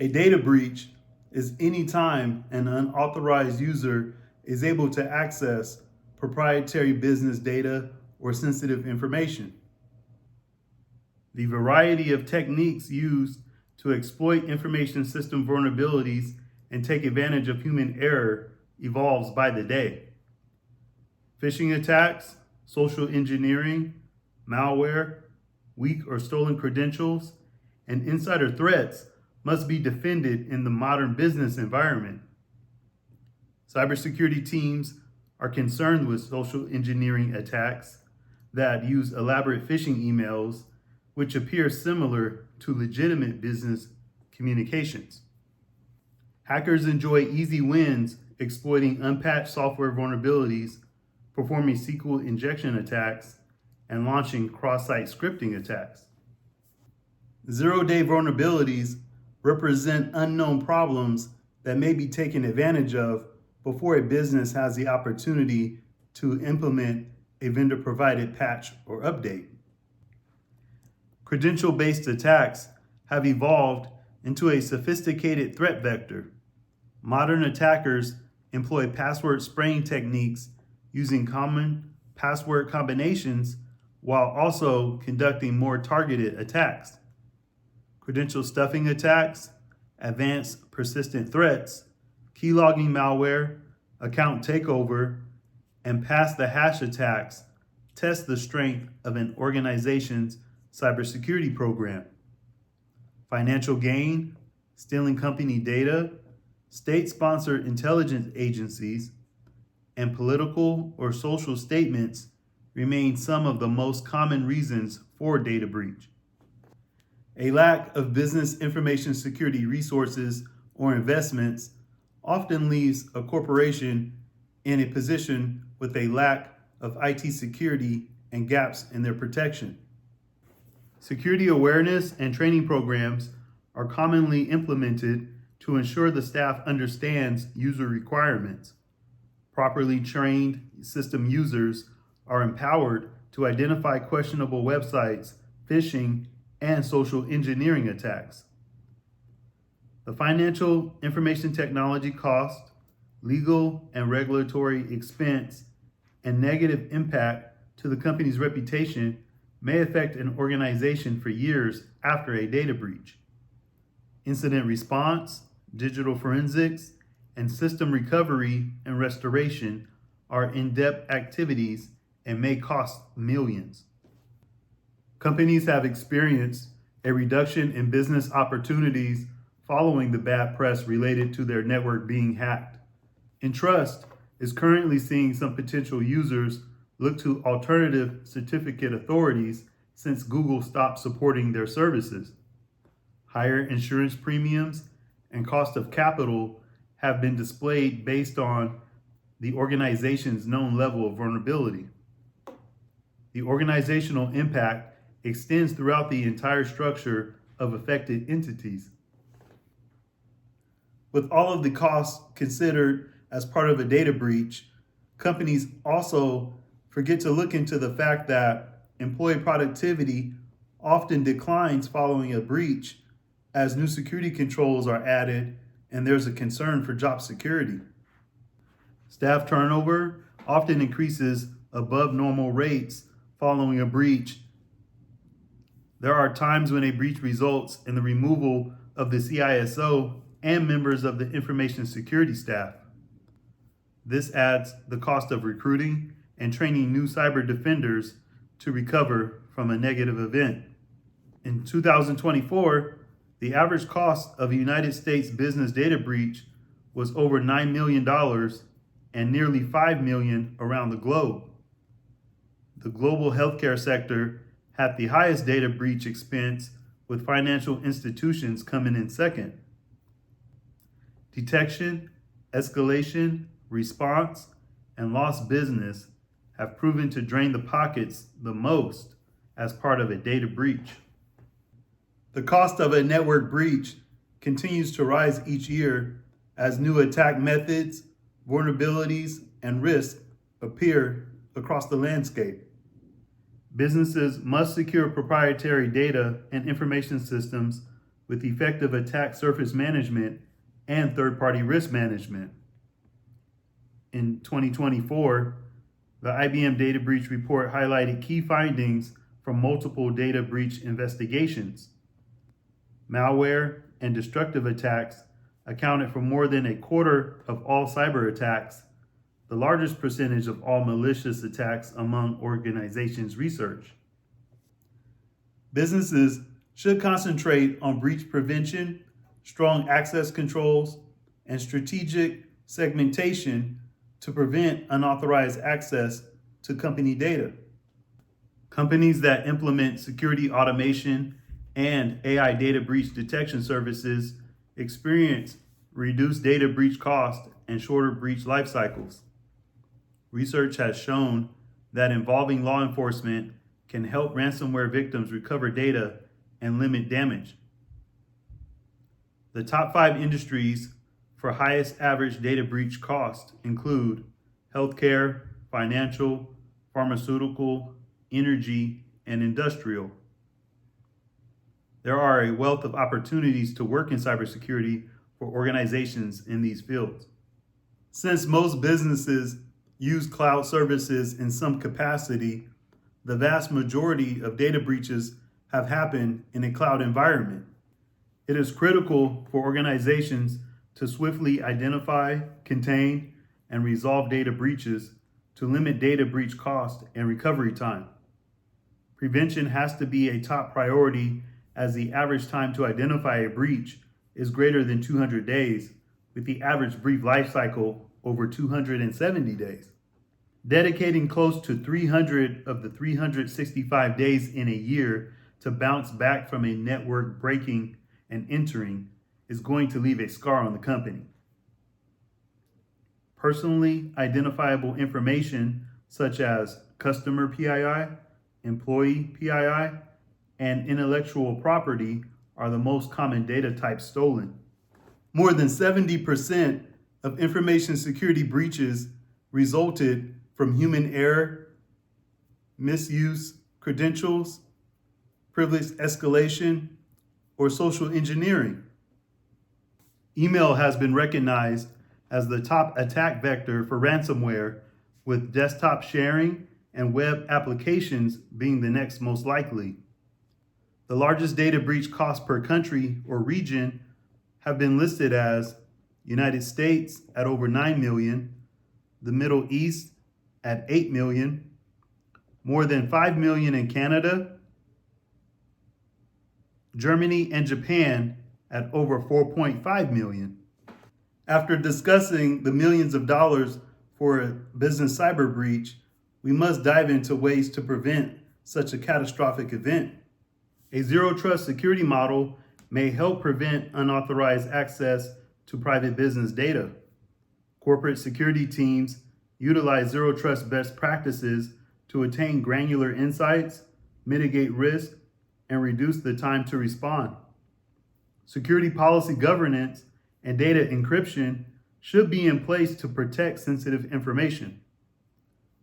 A data breach is any time an unauthorized user is able to access proprietary business data or sensitive information. The variety of techniques used to exploit information system vulnerabilities and take advantage of human error evolves by the day. Phishing attacks, social engineering, malware, weak or stolen credentials, and insider threats must be defended in the modern business environment. Cybersecurity teams are concerned with social engineering attacks that use elaborate phishing emails, which appear similar to legitimate business communications. Hackers enjoy easy wins exploiting unpatched software vulnerabilities, performing SQL injection attacks, and launching cross-site scripting attacks. Zero-day vulnerabilities represent unknown problems that may be taken advantage of before a business has the opportunity to implement a vendor-provided patch or update. Credential-based attacks have evolved into a sophisticated threat vector. Modern attackers employ password spraying techniques using common password combinations while also conducting more targeted attacks. Credential stuffing attacks, advanced persistent threats, keylogging malware, account takeover, and pass the hash attacks test the strength of an organization's cybersecurity program. Financial gain, stealing company data, state-sponsored intelligence agencies, and political or social statements remain some of the most common reasons for data breach. A lack of business information security resources or investments often leaves a corporation in a position with a lack of IT security and gaps in their protection. Security awareness and training programs are commonly implemented to ensure the staff understands user requirements. Properly trained system users are empowered to identify questionable websites, phishing, and social engineering attacks. The financial information technology cost, legal and regulatory expense, and negative impact to the company's reputation may affect an organization for years after a data breach. Incident response, digital forensics, and system recovery and restoration are in-depth activities and may cost millions. Companies have experienced a reduction in business opportunities following the bad press related to their network being hacked. Entrust is currently seeing some potential users look to alternative certificate authorities since Google stopped supporting their services. Higher insurance premiums and cost of capital have been displayed based on the organization's known level of vulnerability. The organizational impact extends throughout the entire structure of affected entities. With all of the costs considered as part of a data breach, companies also forget to look into the fact that employee productivity often declines following a breach as new security controls are added and there's a concern for job security. Staff turnover often increases above normal rates following a breach. There are times when a breach results in the removal of the CISO and members of the information security staff. This adds the cost of recruiting and training new cyber defenders to recover from a negative event. In 2024, the average cost of a United States business data breach was over $9 million and nearly $5 million around the globe. The global healthcare sector had the highest data breach expense, with financial institutions coming in second. Detection, escalation, response, and lost business have proven to drain the pockets the most as part of a data breach. The cost of a network breach continues to rise each year as new attack methods, vulnerabilities, and risks appear across the landscape. Businesses must secure proprietary data and information systems with effective attack surface management and third-party risk management. In 2024, the IBM Data Breach Report highlighted key findings from multiple data breach investigations. Malware and destructive attacks accounted for more than a quarter of all cyber attacks, the largest percentage of all malicious attacks among organizations researched. Businesses should concentrate on breach prevention, strong access controls, and strategic segmentation to prevent unauthorized access to company data. Companies that implement security automation and AI data breach detection services experience reduced data breach costs and shorter breach life cycles. Research has shown that involving law enforcement can help ransomware victims recover data and limit damage. The top 5 industries for highest average data breach cost include healthcare, financial, pharmaceutical, energy, and industrial. There are a wealth of opportunities to work in cybersecurity for organizations in these fields. Since most businesses use cloud services in some capacity, the vast majority of data breaches have happened in a cloud environment. It is critical for organizations to swiftly identify, contain, and resolve data breaches to limit data breach cost and recovery time. Prevention has to be a top priority as the average time to identify a breach is greater than 200 days, with the average breach life cycle over 270 days. Dedicating close to 300 of the 365 days in a year to bounce back from a network breaking and entering is going to leave a scar on the company. Personally identifiable information such as customer PII, employee PII, and intellectual property are the most common data types stolen. More than 70% of information security breaches resulted from human error, misuse credentials, privilege escalation, or social engineering. Email has been recognized as the top attack vector for ransomware, with desktop sharing and web applications being the next most likely. The largest data breach cost per country or region have been listed as United States at over 9 million, the Middle East at 8 million, more than 5 million in Canada, Germany and Japan at over 4.5 million. After discussing the millions of dollars for a business cyber breach, we must dive into ways to prevent such a catastrophic event. A zero trust security model may help prevent unauthorized access to private business data. Corporate security teams utilize zero trust best practices to attain granular insights, mitigate risk, and reduce the time to respond. Security policy governance and data encryption should be in place to protect sensitive information.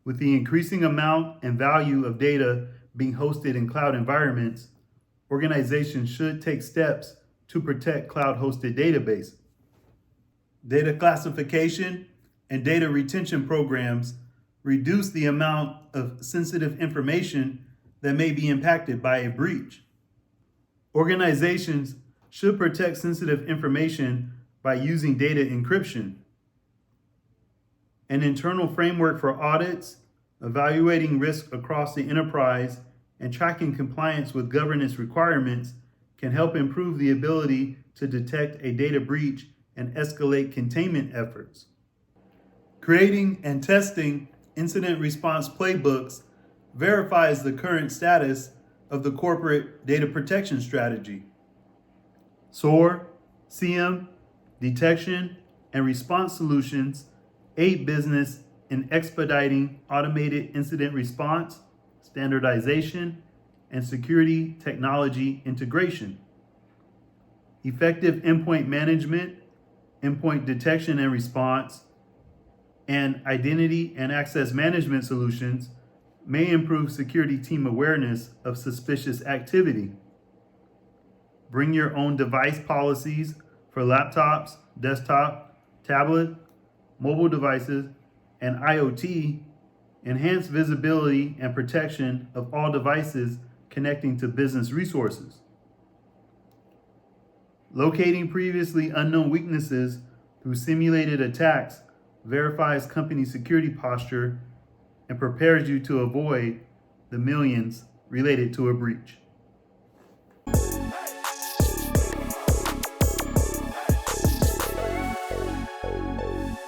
With the increasing amount and value of data being hosted in cloud environments, organizations should take steps to protect cloud-hosted databases. Data classification and data retention programs reduce the amount of sensitive information that may be impacted by a breach. Organizations should protect sensitive information by using data encryption. An internal framework for audits, evaluating risk across the enterprise, and tracking compliance with governance requirements can help improve the ability to detect a data breach and escalate containment efforts. Creating and testing incident response playbooks verifies the current status of the corporate data protection strategy. SOAR, CM, detection, and response solutions aid business in expediting automated incident response, standardization, and security technology integration. Effective endpoint management, endpoint detection and response, and identity and access management solutions may improve security team awareness of suspicious activity. bring your own device policies for laptops, desktop, tablet, mobile devices, and IoT, enhance visibility and protection of all devices connecting to business resources. Locating previously unknown weaknesses through simulated attacks verifies company security posture and prepares you to avoid the millions related to a breach.